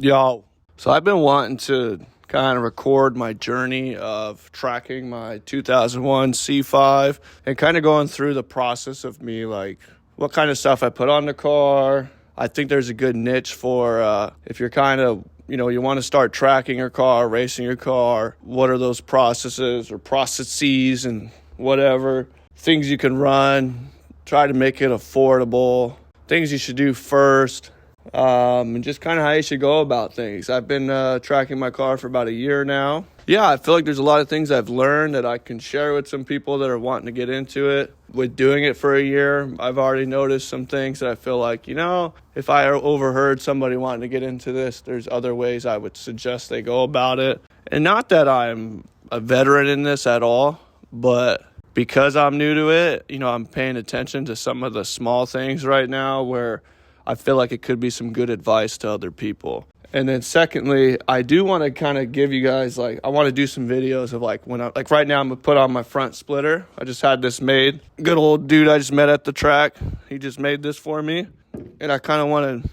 Yo, so I've been wanting to kind of record my journey of tracking my 2001 C5 and kind of going through the process of me, like what kind of stuff I put on the car. I think there's a good niche for if you're kind of, you want to start tracking your car, racing your car. What are those processes or processes and whatever things you can run, try to make it affordable, things you should do first. And just kind of how you should go about things. I've been tracking my car for about a year now. Yeah, I feel like there's a lot of things I've learned that I can share with some people that are wanting to get into it. With doing it for a year, I've already noticed some things that I feel like, if I overheard somebody wanting to get into this, there's other ways I would suggest they go about it. And not that I'm a veteran in this at all, but because I'm new to it, I'm paying attention to some of the small things right now where I feel like it could be some good advice to other people. And then secondly, I do want to kind of give you guys, I want to do some videos of right now I'm going to put on my front splitter. I just had this made. Good old dude I just met at the track. He just made this for me. And I kind of want to,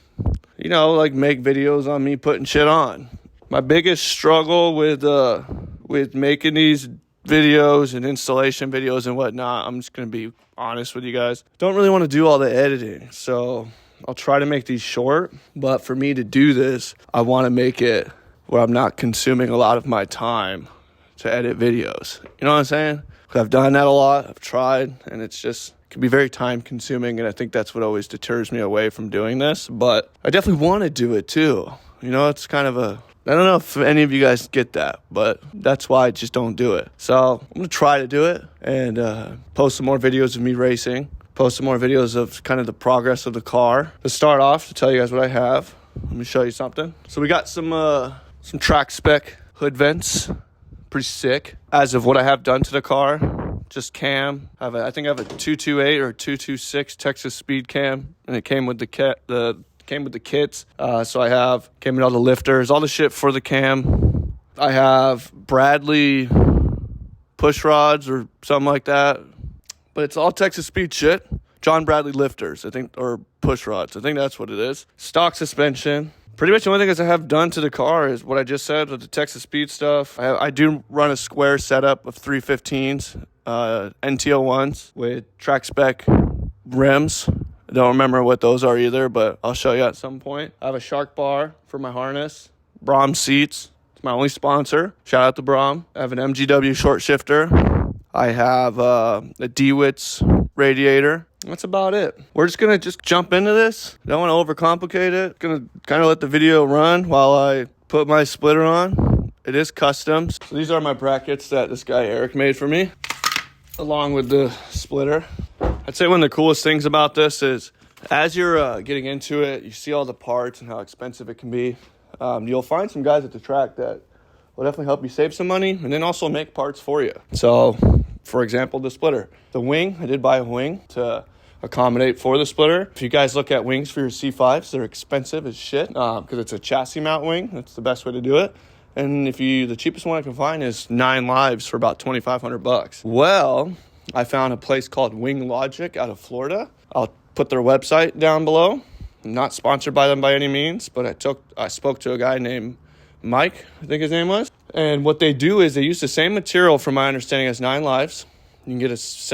make videos on me putting shit on. My biggest struggle with making these videos and installation videos and whatnot, I'm just going to be honest with you guys, don't really want to do all the editing. So I'll try to make these short, but for me to do this, I want to make it where I'm not consuming a lot of my time to edit videos. You know what I'm saying? 'Cause I've done that a lot. I've tried, and it can be very time consuming, and I think that's what always deters me away from doing this. But I definitely want to do it too. It's kind of I don't know if any of you guys get that, but that's why I just don't do it. So I'm going to try to do it and post some more videos of me racing. Post some more videos of kind of the progress of the car. To start off, to tell you guys what I have, let me show you something. So we got some track spec hood vents, pretty sick. As of what I have done to the car, just cam. I think I have a 228 or 226 Texas speed cam, and it came with the kits. So came with all the lifters, all the shit for the cam. I have Bradley push rods or something like that. But it's all Texas speed shit. John Bradley lifters, I think, or push rods. I think that's what it is. Stock suspension. Pretty much the only thing I have done to the car is what I just said with the Texas speed stuff. I do run a square setup of 315s, NT01s with track spec rims. I don't remember what those are either, but I'll show you at some point. I have a Shark bar for my harness. Brom seats. It's my only sponsor. Shout out to Brom. I have an MGW short shifter. I have a DeWitt's radiator. That's about it. We're just going to jump into this. Don't want to overcomplicate it. Going to kind of let the video run while I put my splitter on. It is custom. So these are my brackets that this guy Eric made for me, along with the splitter. I'd say one of the coolest things about this is as you're getting into it, you see all the parts and how expensive it can be. You'll find some guys at the track that will definitely help you save some money and then also make parts for you. So, for example, the splitter. The wing, I did buy a wing to accommodate for the splitter. If you guys look at wings for your C5s, they're expensive as shit because it's a chassis mount wing. That's the best way to do it. And the cheapest one I can find is 9 lives for about $2,500. Well, I found a place called Wing Logic out of Florida. I'll put their website down below. I'm not sponsored by them by any means, but I spoke to a guy named Mike, I think his name was. And what they do is they use the same material, from my understanding, as 9 lives. You can get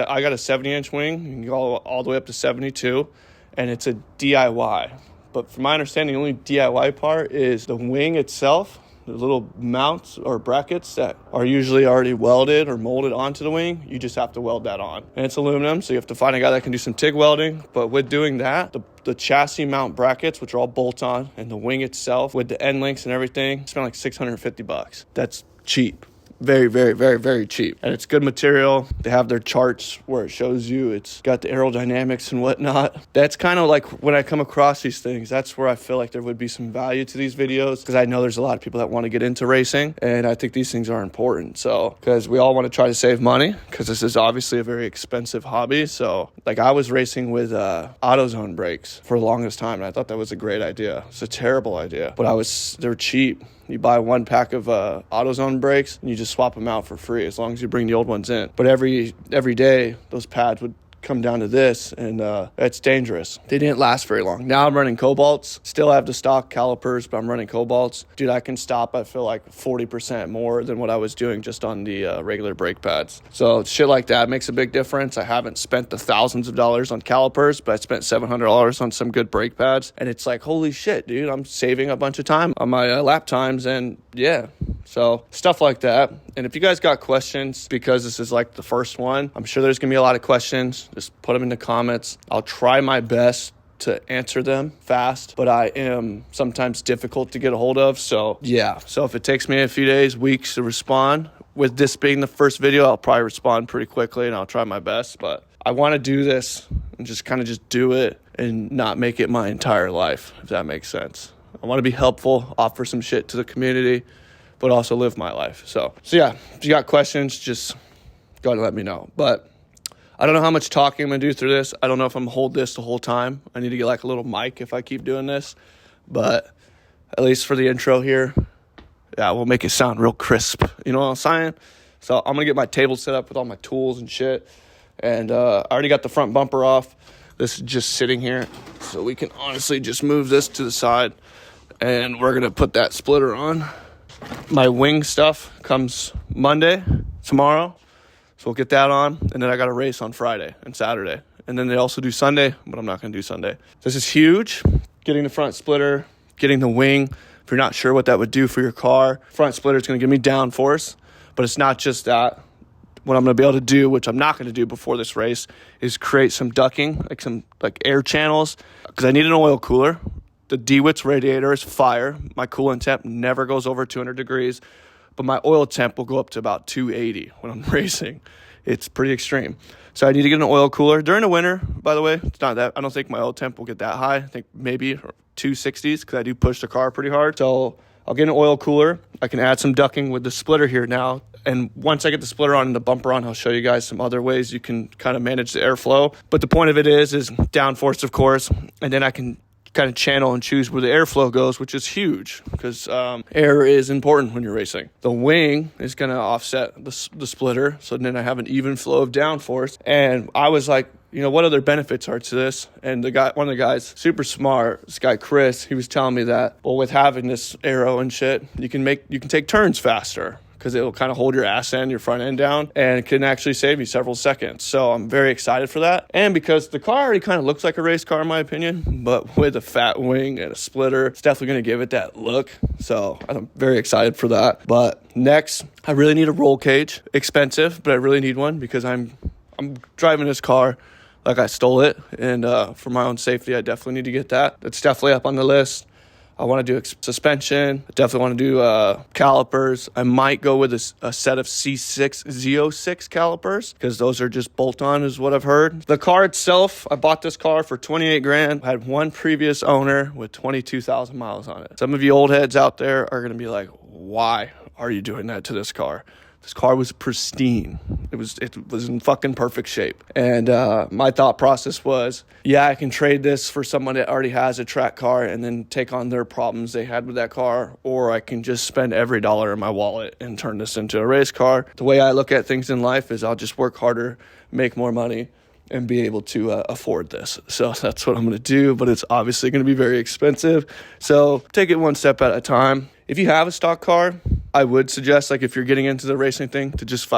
I got a 70-inch wing. You can go all the way up to 72, and it's a DIY. But from my understanding, the only DIY part is the wing itself, the little mounts or brackets that are usually already welded or molded onto the wing. You just have to weld that on. And it's aluminum, so you have to find a guy that can do some TIG welding. But with doing that, the chassis mount brackets, which are all bolt-on, and the wing itself with the end links and everything, spent like $650. That's cheap. Very, very, very, very cheap. And it's good material. They have their charts where it shows you it's got the aerodynamics and whatnot. That's kind of like when I come across these things, that's where I feel like there would be some value to these videos, because I know there's a lot of people that want to get into racing, and I think these things are important. So, because we all want to try to save money, because this is obviously a very expensive hobby. So, I was racing with AutoZone brakes for the longest time, and I thought that was a great idea. It's a terrible idea, but they're cheap. You buy one pack of AutoZone brakes, and you just swap them out for free as long as you bring the old ones in. But every day, those pads would come down to this, and it's dangerous. They didn't last very long. Now I'm running Cobalts. Still have the stock calipers, but I'm running Cobalts. Dude, I can stop, I feel like 40% more than what I was doing just on the regular brake pads. So shit like that makes a big difference. I haven't spent the thousands of dollars on calipers, but I spent $700 on some good brake pads, and it's like, holy shit, dude, I'm saving a bunch of time on my lap times, and yeah. So stuff like that. And if you guys got questions, because this is like the first one, I'm sure there's going to be a lot of questions. Just put them in the comments. I'll try my best to answer them fast, but I am sometimes difficult to get a hold of. So yeah. So if it takes me a few days, weeks to respond, with this being the first video, I'll probably respond pretty quickly and I'll try my best. But I want to do this and just kind of just do it and not make it my entire life, if that makes sense. I want to be helpful, offer some shit to the community, but also live my life. So yeah, if you got questions, just go ahead and let me know. But I don't know how much talking I'm going to do through this. I don't know if I'm going to hold this the whole time. I need to get like a little mic if I keep doing this. But at least for the intro here, yeah, we'll make it sound real crisp. You know what I'm saying? So I'm going to get my table set up with all my tools and shit. And I already got the front bumper off. This is just sitting here. So we can honestly just move this to the side. And we're going to put that splitter on. My wing stuff comes Monday, tomorrow. So we'll get that on. And then I got a race on Friday and Saturday. And then they also do Sunday, but I'm not going to do Sunday. This is huge. Getting the front splitter, getting the wing. If you're not sure what that would do for your car, front splitter is going to give me downforce. But it's not just that. What I'm going to be able to do, which I'm not going to do before this race, is create some ducking, like some air channels. Because I need an oil cooler. The DeWitt's radiator is fire. My coolant temp never goes over 200 degrees, but my oil temp will go up to about 280 when I'm racing. It's pretty extreme. So I need to get an oil cooler. During the winter, by the way, it's not that. I don't think my oil temp will get that high. I think maybe 260s because I do push the car pretty hard. So I'll get an oil cooler. I can add some ducking with the splitter here now. And once I get the splitter on and the bumper on, I'll show you guys some other ways you can kind of manage the airflow. But the point of it is downforce, of course, and then I can kind of channel and choose where the airflow goes, which is huge because air is important when you're racing. The wing is going to offset the splitter, so then I have an even flow of downforce. And I was like, you know, what other benefits are to this? And one of the guys, super smart, this guy Chris, he was telling me that, well, with having this aero and shit, you can take turns faster, because it'll kind of hold your ass end, your front end down, and it can actually save you several seconds. So I'm very excited for that. And because the car already kind of looks like a race car in my opinion, but with a fat wing and a splitter, it's definitely going to give it that look. So I'm very excited for that. But next, I really need a roll cage. Expensive, but I really need one because I'm driving this car like I stole it. And for my own safety, I definitely need to get that. It's definitely up on the list. I want to do suspension. I definitely want to do calipers. I might go with a set of Z06 calipers because those are just bolt-on is what I've heard. The car itself, I bought this car for $28,000. I had one previous owner with 22,000 miles on it. Some of you old heads out there are going to be like, why are you doing that to this car? This car was pristine. It was in fucking perfect shape. And my thought process was, yeah, I can trade this for someone that already has a track car and then take on their problems they had with that car, or I can just spend every dollar in my wallet and turn this into a race car. The way I look at things in life is I'll just work harder, make more money, and be able to afford this. So that's what I'm going to do, but it's obviously going to be very expensive. So take it one step at a time. If you have a stock car, I would suggest, like, if you're getting into the racing thing, to just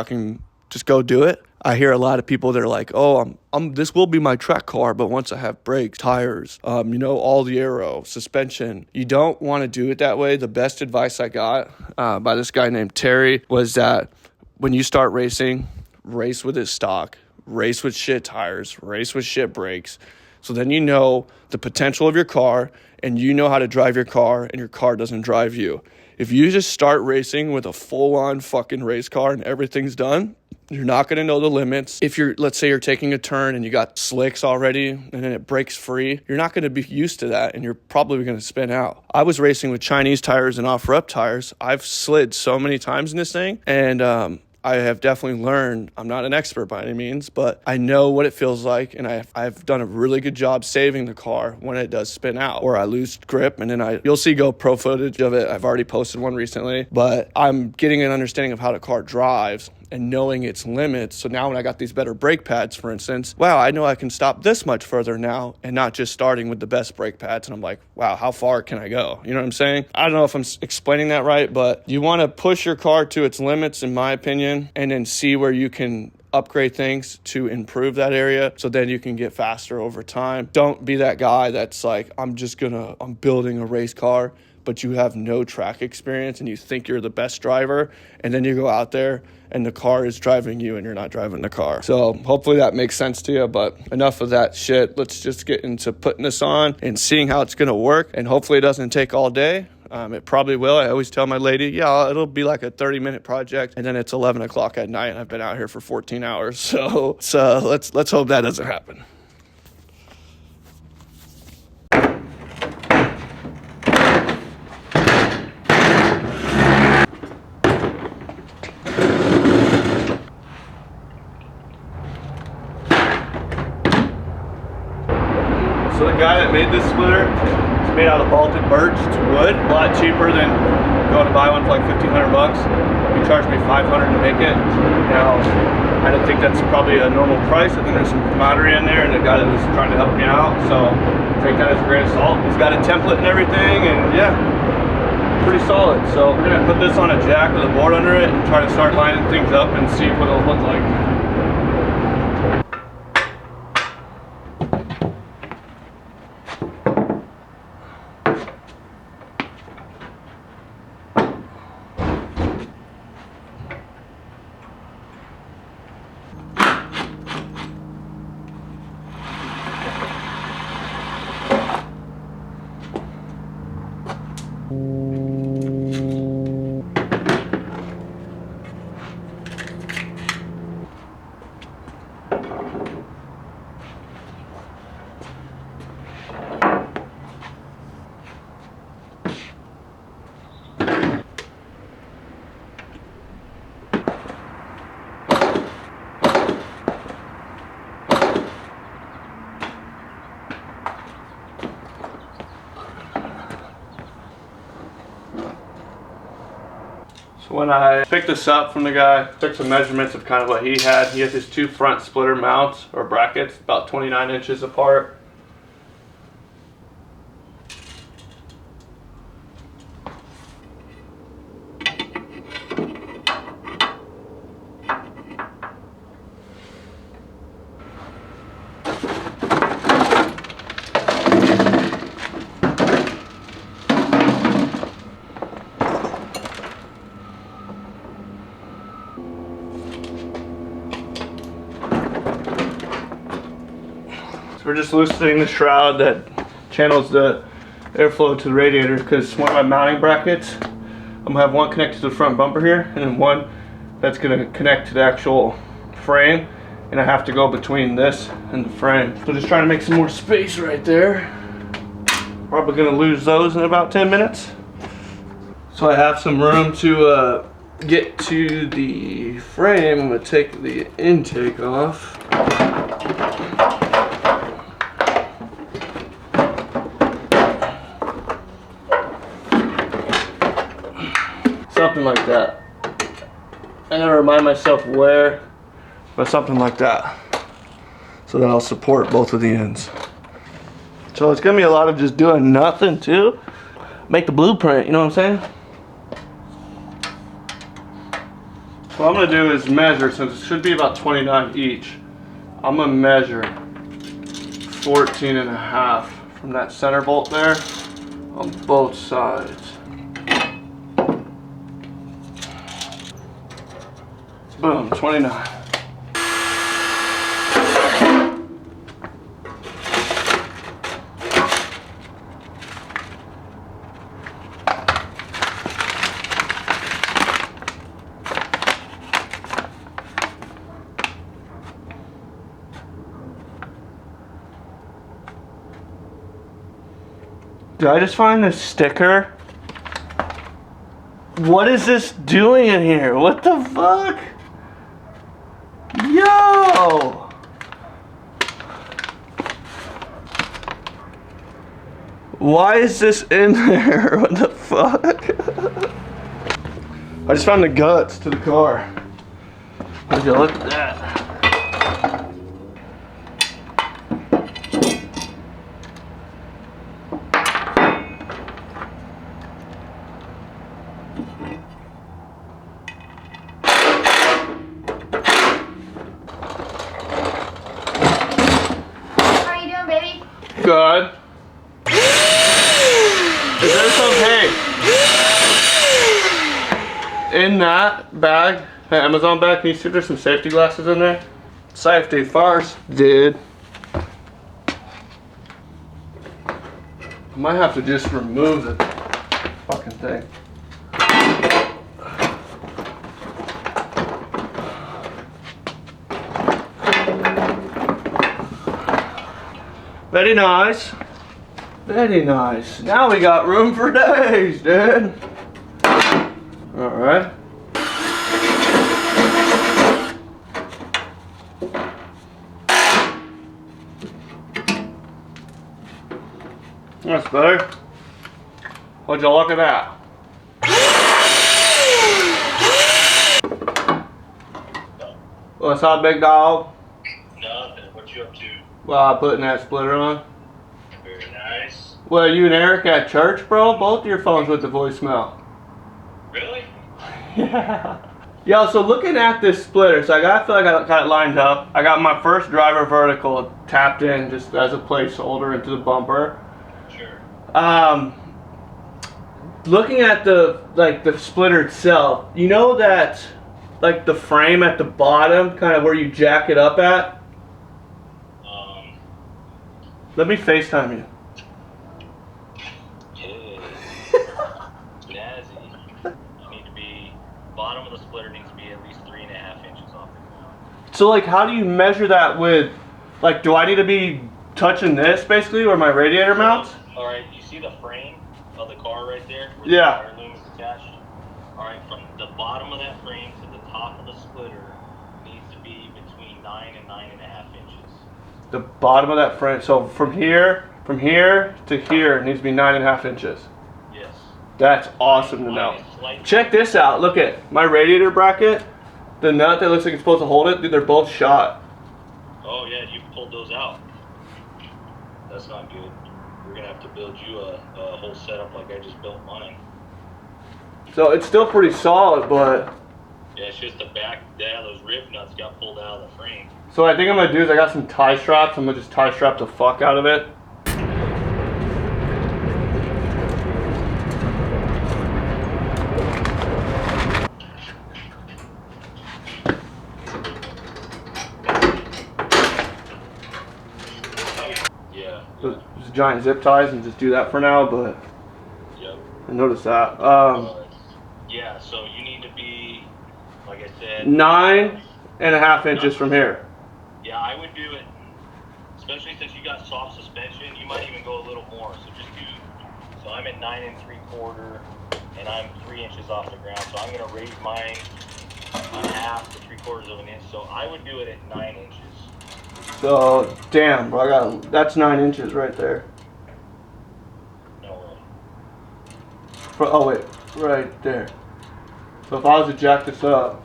go do it. I hear a lot of people that are like, oh, this will be my track car, but once I have brakes, tires, all the aero, suspension, you don't want to do it that way. The best advice I got by this guy named Terry was that when you start racing, race with his stock, race with shit tires, race with shit brakes. So then you know the potential of your car and you know how to drive your car and your car doesn't drive you. If you just start racing with a full-on fucking race car and everything's done, you're not going to know the limits. If let's say you're taking a turn and you got slicks already and then it breaks free, you're not going to be used to that and you're probably going to spin out. I was racing with Chinese tires and off-road tires. I've slid so many times in this thing, and I have definitely learned. I'm not an expert by any means, but I know what it feels like, and I've done a really good job saving the car when it does spin out or I lose grip, and then you'll see GoPro footage of it. I've already posted one recently, but I'm getting an understanding of how the car drives, and knowing its limits. So now when I got these better brake pads, for instance, wow, I know I can stop this much further now, and not just starting with the best brake pads. And I'm like, wow, how far can I go? You know what I'm saying? I don't know if I'm explaining that right, but you want to push your car to its limits, in my opinion, and then see where you can upgrade things to improve that area, so then you can get faster over time. Don't be that guy that's like, I'm building a race car, but you have no track experience and you think you're the best driver, and then you go out there and the car is driving you and you're not driving the car. So hopefully that makes sense to you, but enough of that shit. Let's just get into putting this on and seeing how it's gonna work, and hopefully it doesn't take all day. It probably will. I always tell my lady, yeah, it'll be like a 30-minute project, and then it's 11 o'clock at night and I've been out here for 14 hours. So let's hope that doesn't happen. So the guy that made this splitter, it's made out of Baltic birch. It's wood, a lot cheaper than going to buy one for like $1,500. He charged me $500 to make it. Now, I don't think that's probably a normal price. I think there's some camaraderie in there, and the guy that was trying to help me out. So take that as a grain of salt. He's got a template and everything, and yeah, pretty solid. So we're gonna put this on a jack with a board under it and try to start lining things up and see what it'll look like. So when I picked this up from the guy, took some measurements of kind of what he had. He has his two front splitter mounts or brackets, about 29 inches apart. So we're just loosening the shroud that channels the airflow to the radiator, because one of my mounting brackets, I'm gonna have one connected to the front bumper here, and then one that's gonna connect to the actual frame, and I have to go between this and the frame. So just trying to make some more space right there. Probably gonna lose those in about 10 minutes. So I have some room to get to the frame. I'm gonna take the intake off. Something like that. I gotta remind myself where, but something like that, so that I'll support both of the ends. So it's gonna be a lot of just doing nothing too. Make the blueprint, you know what I'm saying? What I'm gonna do is measure, since it should be about 29 each. I'm gonna measure 14.5 from that center bolt there on both sides. Boom, 29. Did I just find this sticker? What is this doing in here? What the fuck? Yo! Why is this in there? What the fuck? I just found the guts to the car. Would you look at that? How you doing, baby? Good. Is there some hay in that bag? Hey, Amazon bag, can you see if there's some safety glasses in there? Safety first, dude. I might have to just remove the fucking thing. Very nice. Very nice. Now we got room for days, dude. Alright. That's better. Would you look at that? What's up, big dog? Nothing. What you up to? Well, putting that splitter on. Very nice. Well, you and Eric at church, bro? Both of your phones with the voicemail. Really? Yeah. Yo, so looking at this splitter, so I feel like I got it lined up. I got my first driver vertical tapped in just as a placeholder into the bumper. Sure. Looking at the splitter itself, you know that like the frame at the bottom, kind of where you jack it up at? Let me FaceTime you. Yeah. Snazzy. You need to be, bottom of the splitter needs to be at least 3.5 inches off the ground. So like, how do you measure that with, like, do I need to be touching this basically where my radiator mounts? Alright, you see the frame of the car right there? Where Yeah. the wire loom is attached? Alright, from the bottom of that frame to the top of the splitter needs to be between 9 and 9.5 inches. The bottom of that frame, so from here to here needs to be 9.5 inches. Yes. That's awesome to know. Slightly. Check this out, look at my radiator bracket, the nut that looks like it's supposed to hold it, dude, they're both shot. Oh yeah, you pulled those out. That's not good. We're gonna have to build you a whole setup like I just built mine. So it's still pretty solid, but... Yeah, it's just the back, yeah, those rib nuts got pulled out of the frame. So what I think I'm gonna do is I got some tie straps, I'm gonna just tie strap the fuck out of it. Yeah. Just giant zip ties and just do that for now, but Yep. I noticed that. Yeah, so you need to be, like I said, 9.5 inches from here. Yeah, I would do it, especially since you got soft suspension. You might even go a little more. So just do. So I'm at 9 3/4, and I'm 3 inches off the ground. So I'm gonna raise mine a half to 3/4 of an inch. So I would do it at 9 inches. So damn, bro, that's 9 inches right there. No way. Oh wait, right there. So if I was to jack this up.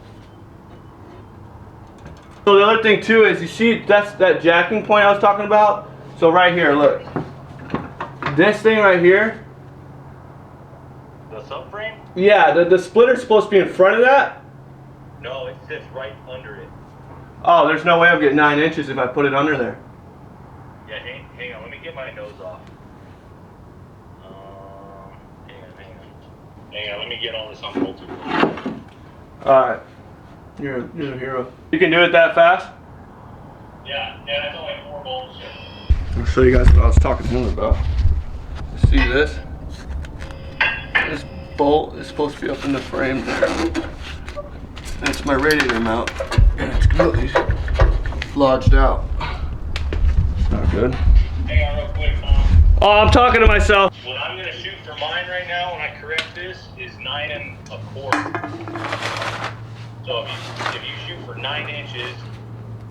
So the other thing too is, you see that's that jacking point I was talking about? So right here, look. This thing right here. The subframe? Yeah, the splitter's supposed to be in front of that? No, it sits right under it. Oh, there's no way I'll get 9 inches if I put it under there. Yeah, hang on, let me get my nose off. Hang on, let me get all this unbolted. Alright. You're a hero. You can do it that fast? Yeah, that's only 4 bolts. I'll show you guys what I was talking to him about. See this? This bolt is supposed to be up in the frame there. That's my radiator mount. And it's completely lodged out. It's not good. Hang on real quick, Tom. Oh, I'm talking to myself. What I'm gonna shoot for mine right now when I correct this is 9 1/4. So if you shoot for 9 inches,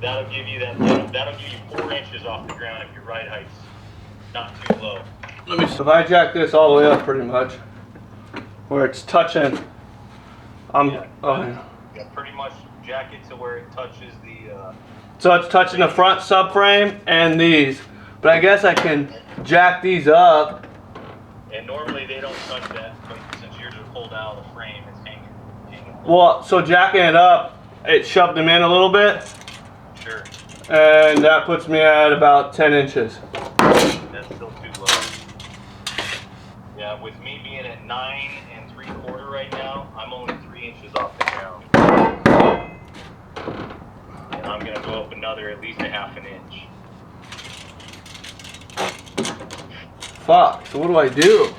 that'll give you 4 inches off the ground if your ride height's not too low. Let me. So if I jack this all the way up, pretty much, where it's touching, Yeah. Oh, yeah. Yeah, pretty much jack it to where it touches the. So it's touching the front subframe and these, but I guess I can jack these up. And normally they don't touch that, but since yours are pulled out of the frame, it's hanging. Well, so jacking it up, it shoved them in a little bit. Sure. And that puts me at about 10 inches. That's still too low. Yeah, with me being at 9 3/4 right now, I'm only 3 inches off the ground. And I'm gonna go up another at least a half an inch. Fuck, so what do I do?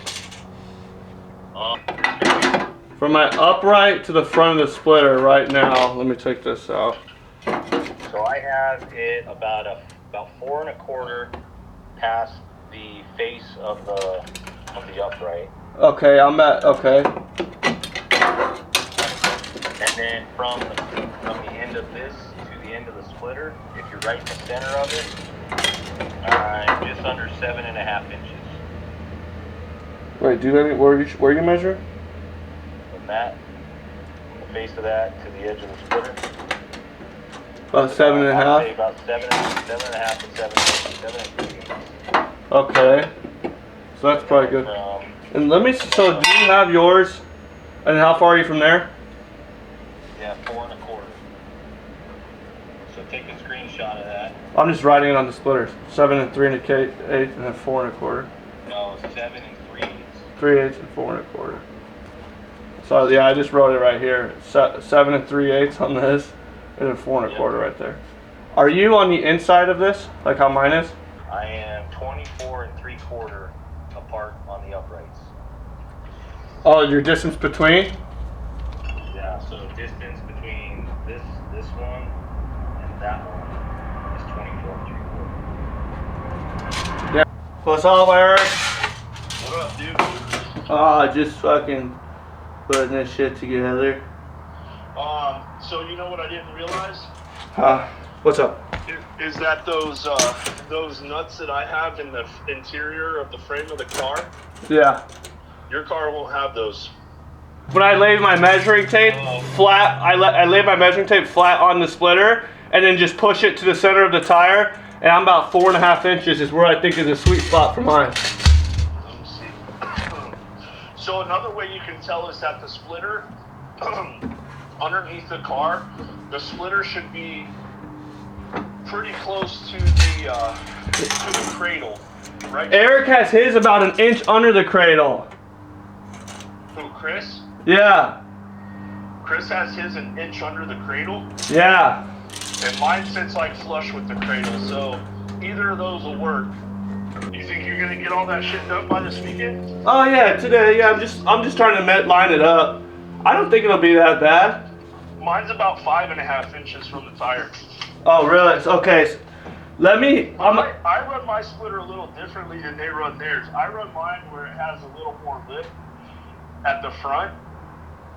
From my upright to the front of the splitter right now, let me take this out. So I have it about 4 1/4 past the face of the upright. Okay, I'm at, okay. And then from the end of this to the end of the splitter, if you're right in the center of it, I'm just under 7.5 inches. Wait, where you measure? From that, from the face of that to the edge of the splitter. About 7.5? I'd say about 7.5 to 7 inches. Okay. So that's probably good. And let me, so do you have yours? And how far are you from there? Yeah, 4 1/4. So take a screenshot of that. I'm just writing it on the splitters. 7 3/8 and then 4 1/4. No, 7 3/8. 3/8 and 4 1/4. So yeah, I just wrote it right here. 7 3/8 on this, and then 4 1/4 right there. Are you on the inside of this, like how mine is? I am 24 3/4 apart on the uprights. Oh, your distance between? Yeah, so distance between this one and that one is 24 3/4. Yeah. What's up, Eric? What up, dude? Just fucking putting this shit together. So you know what I didn't realize? What's up? Is that those nuts that I have in the interior of the frame of the car? Yeah. Your car won't have those. When I laid my measuring tape flat, I laid my measuring tape flat on the splitter, and then just push it to the center of the tire, and I'm about 4.5 inches is where I think is a sweet spot for mine. Let me see. So another way you can tell is that the splitter underneath the car, the splitter should be pretty close to the cradle, right? Eric has his about an inch under the cradle. Who, Chris? Yeah. Chris has his an inch under the cradle, Yeah. and mine sits like flush with the cradle. So either of those will work. You think you're gonna get all that shit done by this weekend? Oh yeah, today. Yeah, I'm just trying to line it up. I don't think it'll be that bad. Mine's about 5.5 inches from the tire. Oh really? Okay. So let me. I run my splitter a little differently than they run theirs. I run mine where it has a little more lip at the front,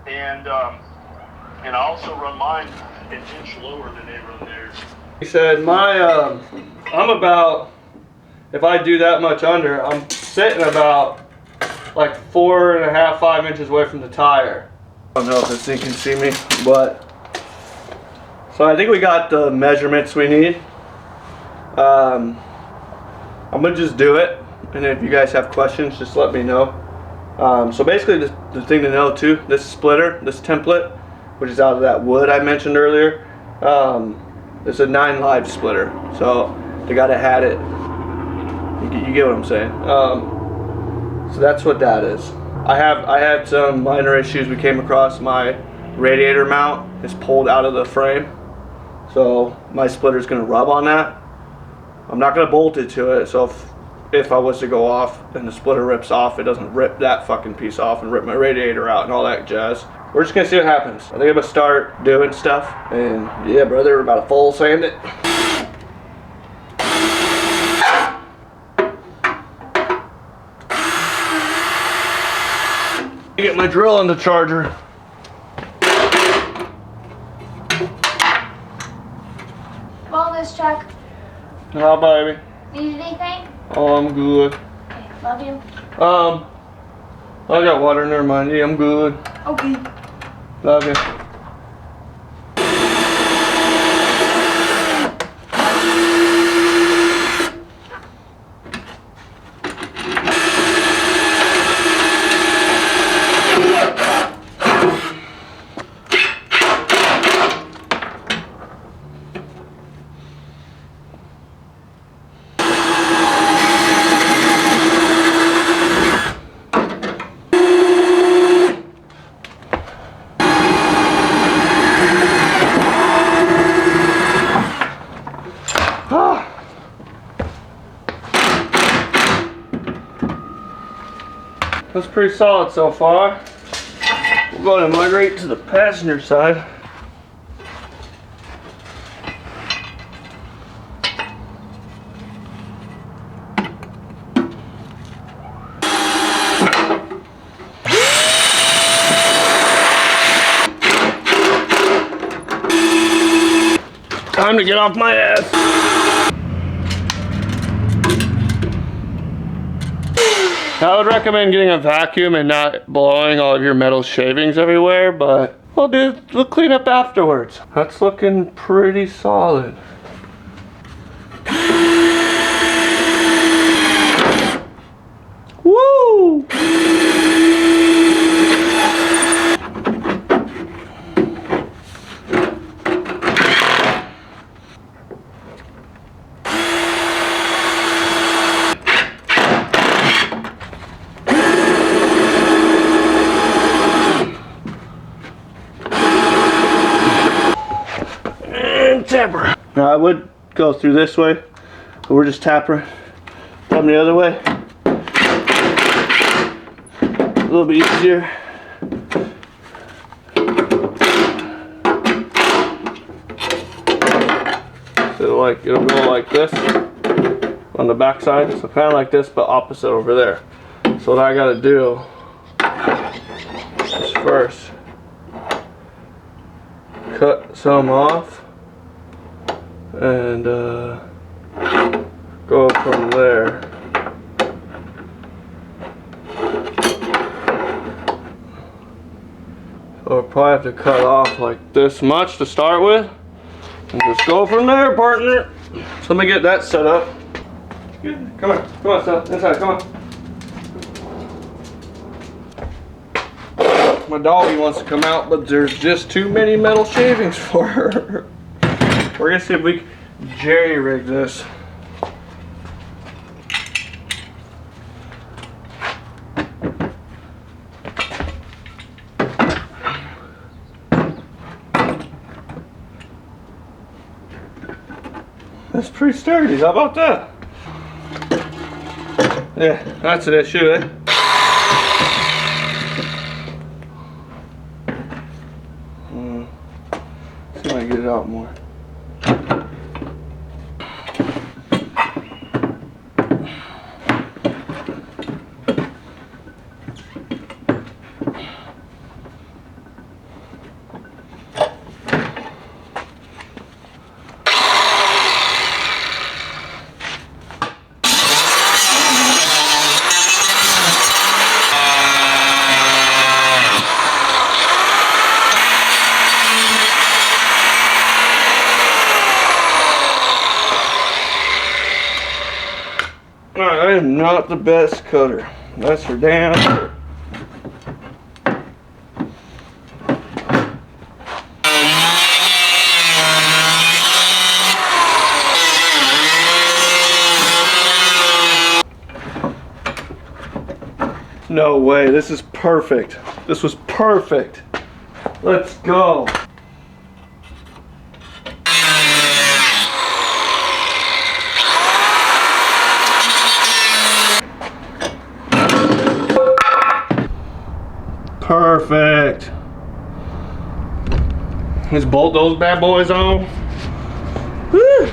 and I also run mine an inch lower than they run theirs. He said I'm about, if I do that much under, I'm sitting about like 4.5, 5 inches away from the tire. I don't know if this thing can see me, but so I think we got the measurements we need. I'm gonna just do it, and if you guys have questions, just let me know. So basically, the thing to know too, this splitter, this template, which is out of that wood I mentioned earlier, it's a 9 live splitter, so they gotta had it. You get what I'm saying? So that's what that is. I had some minor issues. We came across my radiator mount is pulled out of the frame, so my splitter's gonna rub on that. I'm not gonna bolt it to it, so if I was to go off and the splitter rips off, it doesn't rip that fucking piece off and rip my radiator out and all that jazz. We're just gonna see what happens. I think I'm gonna start doing stuff, and yeah, brother, we're about to full sand it. Get my drill on the charger. Wellness check. How baby? Need anything? Oh, I'm good. Okay, love you. I got water, never mind. Yeah, I'm good. Okay. Love you. That's pretty solid so far. We'll go ahead and migrate to the passenger side. Time to get off my ass. I would recommend getting a vacuum and not blowing all of your metal shavings everywhere, but we'll clean up afterwards. That's looking pretty solid. Woo! Tapper. Now I would go through this way, but we're just tapping the other way. A little bit easier. So it'll go like this on the back side, so kind of like this, but opposite over there. So what I got to do is first cut some off. And go from there. So I'll probably have to cut off like this much to start with, and just go from there, partner. So let me get that set up. Come on, son, inside, come on. My doggy wants to come out, but there's just too many metal shavings for her. We're gonna see if we can jerry-rig this. That's pretty sturdy, how about that? Yeah, that's an issue, eh? See if I can get it out more. Alright, I am not the best cutter. That's for damn sure. No way, this is perfect. This was perfect. Let's go. Perfect. Let's bolt those bad boys on. Woo.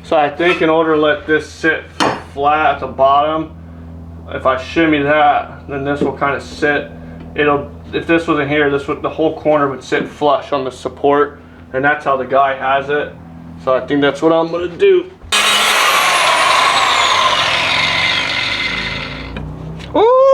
So I think in order to let this sit flat at the bottom, if I shimmy that, then this will kind of sit. If this wasn't here, the whole corner would sit flush on the support, and that's how the guy has it. So I think that's what I'm gonna do. Ooh!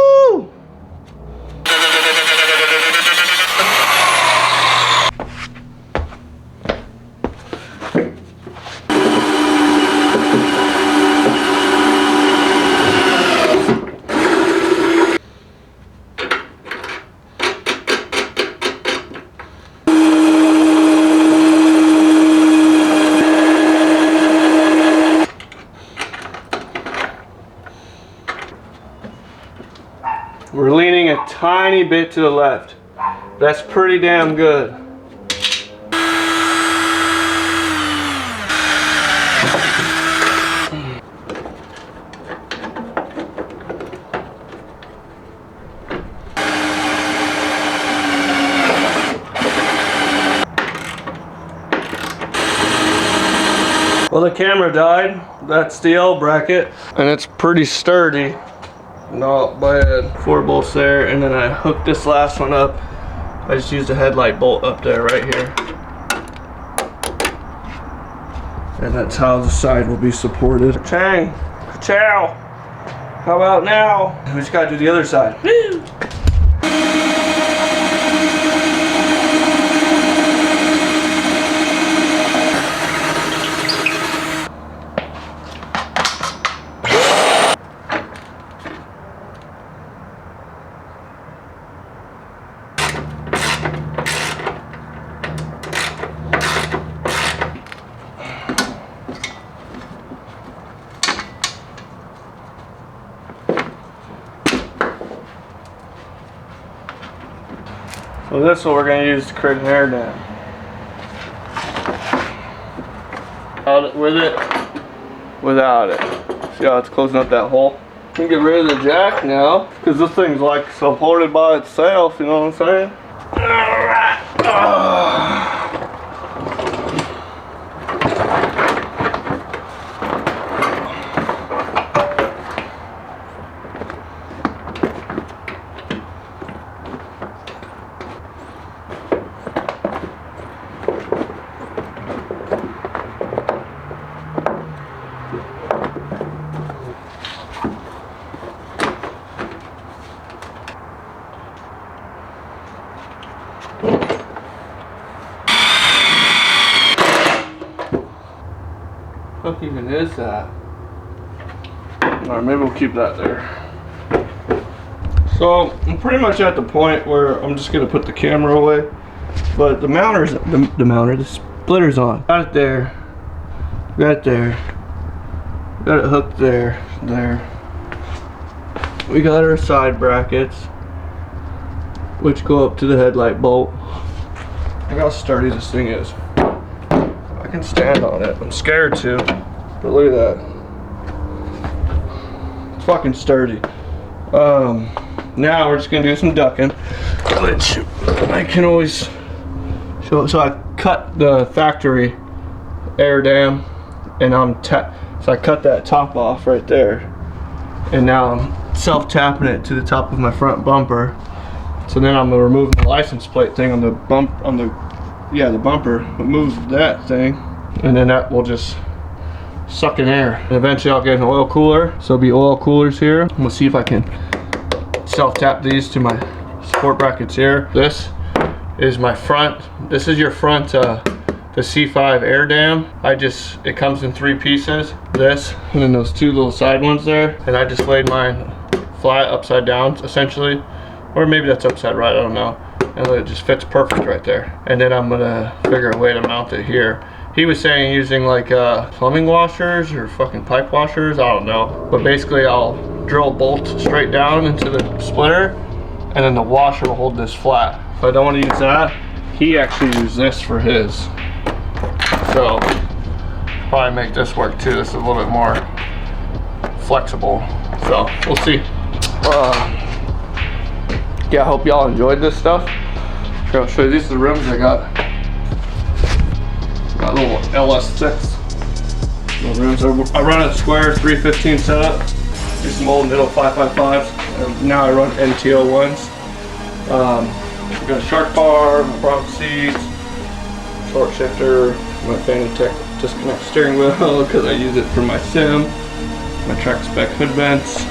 We're leaning a tiny bit to the left. That's pretty damn good. Well, the camera died. That's the L bracket, and it's pretty sturdy. Not bad. 4 bolts there, and then I hooked this last one up. I just used a headlight bolt up there right here. And that's how the side will be supported. Chang, chow. How about now? We just gotta do the other side. Woo! So this is what we're going to use to create an air dam. With it, without it. See how it's closing up that hole? You can get rid of the jack now, because this thing's like supported by itself, you know what I'm saying? Alright. What even is that? Alright, maybe we'll keep that there. So I'm pretty much at the point where I'm just gonna put the camera away. But the the splitter's on. Got it there. Got it there. Got it hooked there. There. We got our side brackets, which go up to the headlight bolt. Look how sturdy this thing is. I can stand on it. I'm scared to, but look at that. It's fucking sturdy. Now we're just gonna do some ducking, which I can always show. So I cut the factory air dam, and so I cut that top off right there, and now I'm self-tapping it to the top of my front bumper. So then I'm gonna remove the license plate thing on the the bumper, remove that thing, and then that will just suck in air. And eventually I'll get an oil cooler, so there'll be oil coolers here. We'll see if I can self-tap these to my support brackets here. This is my front. This is your front, the C5 air dam. It comes in 3 pieces. This, and then those 2 little side ones there. And I just laid mine flat upside down, essentially. Or maybe that's upside right, I don't know. And it just fits perfect right there. And then I'm gonna figure a way to mount it here. He was saying using like plumbing washers or fucking pipe washers, I don't know. But basically I'll drill a bolt straight down into the splitter, and then the washer will hold this flat. If I don't want to use that, he actually used this for his. So probably make this work too. This is a little bit more flexible. So we'll see. Yeah, I hope y'all enjoyed this stuff. I'll show you, these are the rims I got. Got a little LS6. Little rims. I run a square 315 setup. Do some old middle 555s. Now I run NT01s. Got a shark bar, my front seats, torque shifter, my Fanatec disconnect steering wheel because I use it for my sim, my track spec hood vents.